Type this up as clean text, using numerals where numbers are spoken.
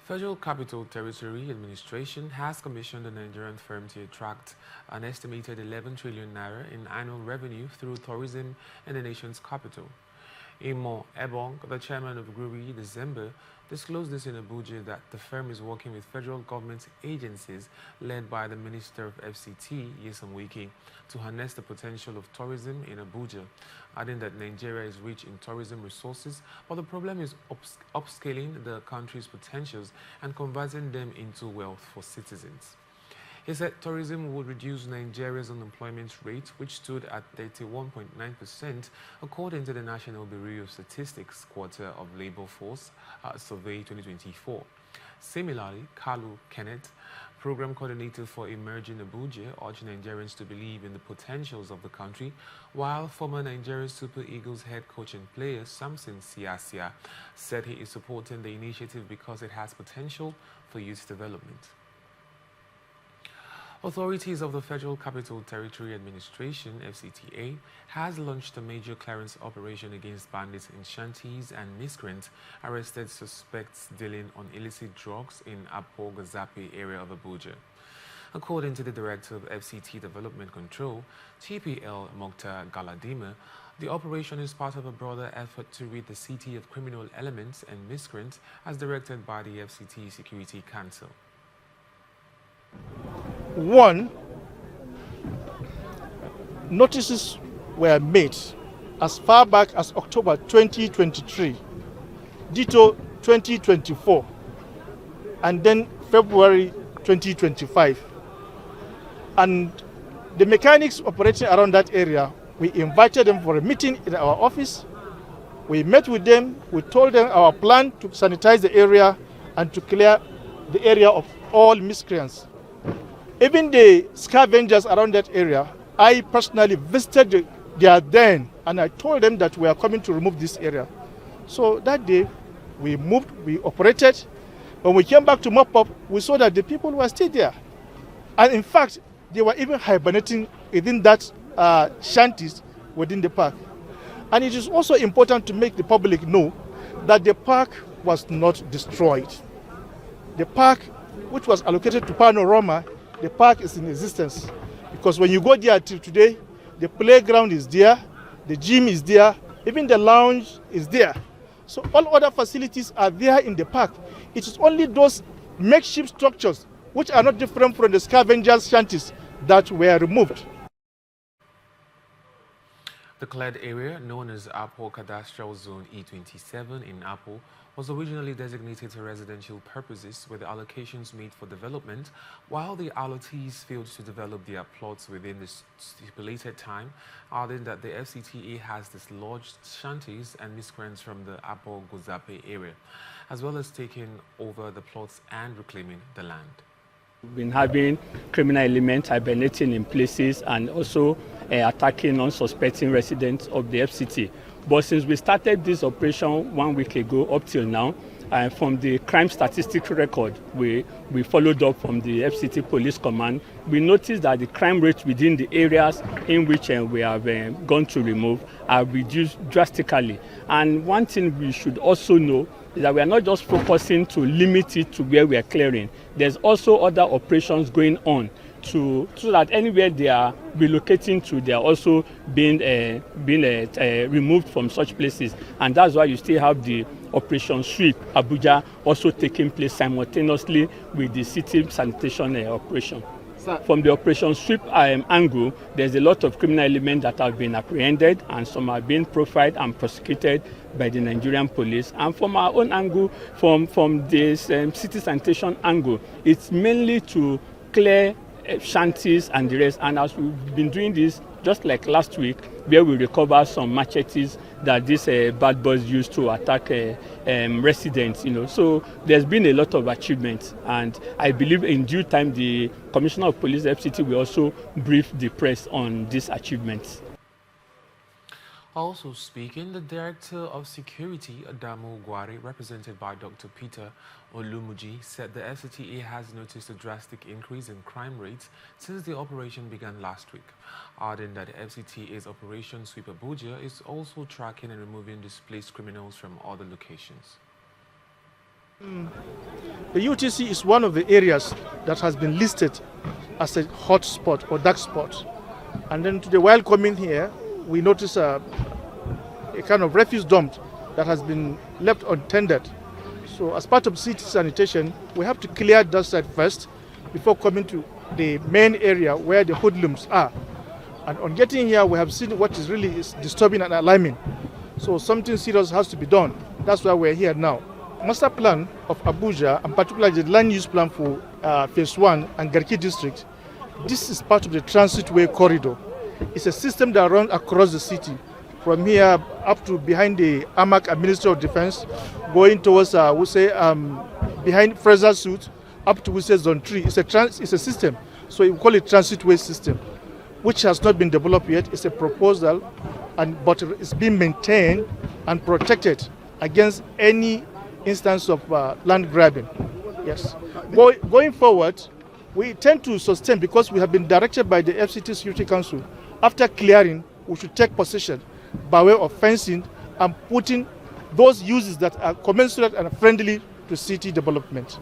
Federal Capital Territory Administration has commissioned a Nigerian firm to attract an estimated 11 trillion naira in annual revenue through tourism in the nation's capital. Imo Ebong, the chairman of GRUI December, disclosed this in Abuja that the firm is working with federal government agencies led by the Minister of FCT, Wiki, to harness the potential of tourism in Abuja, adding that Nigeria is rich in tourism resources, but the problem is upscaling the country's potentials and converting them into wealth for citizens. He said tourism would reduce Nigeria's unemployment rate, which stood at 31.9%, according to the National Bureau of Statistics Quarter of Labor Force Survey 2024. Similarly, Kalu Kenneth, program coordinator for Emerging Abuja, urged Nigerians to believe in the potentials of the country, while former Nigeria Super Eagles head coach and player Samson Siasia said he is supporting the initiative because it has potential for youth development. Authorities of the Federal Capital Territory Administration, FCTA, has launched a major clearance operation against bandits in shanties and miscreants arrested suspects dealing on illicit drugs in Apo Guzape area of Abuja. According to the Director of FCT Development Control, TPL Mokhtar Galadima, the operation is part of a broader effort to rid the city of criminal elements and miscreants as directed by the FCT Security Council. One, notices were made as far back as October 2023, ditto 2024, and then February 2025. And the mechanics operating around that area, we invited them for a meeting in our office. We met with them, we told them our plan to sanitize the area and to clear the area of all miscreants. Even the scavengers around that area, I personally visited their den and I told them that we are coming to remove this area. So that day, we moved, we operated. When we came back to mop up, we saw that the people were still there. And in fact, they were even hibernating within that shanties within the park. And it is also important to make the public know that the park was not destroyed. The park, which was allocated to Panorama, the park is in existence, because when you go there till today, the playground is there, the gym is there, even the lounge is there. So all other facilities are there in the park. It is only those makeshift structures, which are not different from the scavengers' shanties, that were removed. The cleared area, known as Apo Cadastral Zone E27 in Apo, was originally designated to residential purposes with the allocations made for development, while the allottees failed to develop their plots within the stipulated time, adding that the FCTA has dislodged shanties and miscreants from the Apo Guzape area, as well as taking over the plots and reclaiming the land. We've been having criminal elements hibernating in places and also attacking unsuspecting residents of the FCT. But since we started this operation 1 week ago up till now, from the crime statistic record we followed up from the FCT Police Command, we noticed that the crime rates within the areas in which we have gone to remove are reduced drastically. And one thing we should also know is that we are not just focusing to limit it to where we are clearing. There's also other operations going on so that anywhere they are relocating to, they are also being removed from such places. And that's why you still have the Operation Sweep Abuja also taking place simultaneously with the city sanitation operation. From the Operation Sweep angle, there's a lot of criminal elements that have been apprehended and some are being profiled and prosecuted by the Nigerian police. And from our own angle, from this city sanitation angle, it's mainly to clear shanties and the rest. And as we've been doing this, just like last week, where we recover some machetes that these bad boys used to attack residents, So there's been a lot of achievements, and I believe in due time the Commissioner of Police FCT will also brief the press on these achievements. Also speaking, the Director of Security, Adamu Gwari, represented by Dr. Peter Olumuji, said the FCTA has noticed a drastic increase in crime rates since the operation began last week, adding that the FCTA's Operation Sweep Abuja is also tracking and removing displaced criminals from other locations. The UTC is one of the areas that has been listed as a hot spot or dark spot. And then today, while coming here, we notice a kind of refuse dump that has been left untended. So as part of FCT sanitation, we have to clear that side first before coming to the main area where the hoodlums are. And on getting here, we have seen what is really disturbing and alarming. So something serious has to be done. That's why we're here now. Master plan of Abuja, and particularly the land use plan for Phase 1 and Garki district, this is part of the transitway corridor. It's a system that runs across the city, from here up to behind the AMAC and Ministry of Defense, going towards, behind Fraser Suit, up to, Zone 3. It's a system, so we call it transitway system, which has not been developed yet. It's a proposal, but it's being maintained and protected against any instance of land grabbing. Yes. Going forward, we tend to sustain, because we have been directed by the FCT Security Council, after clearing, we should take possession by way of fencing and putting those uses that are commensurate and friendly to city development.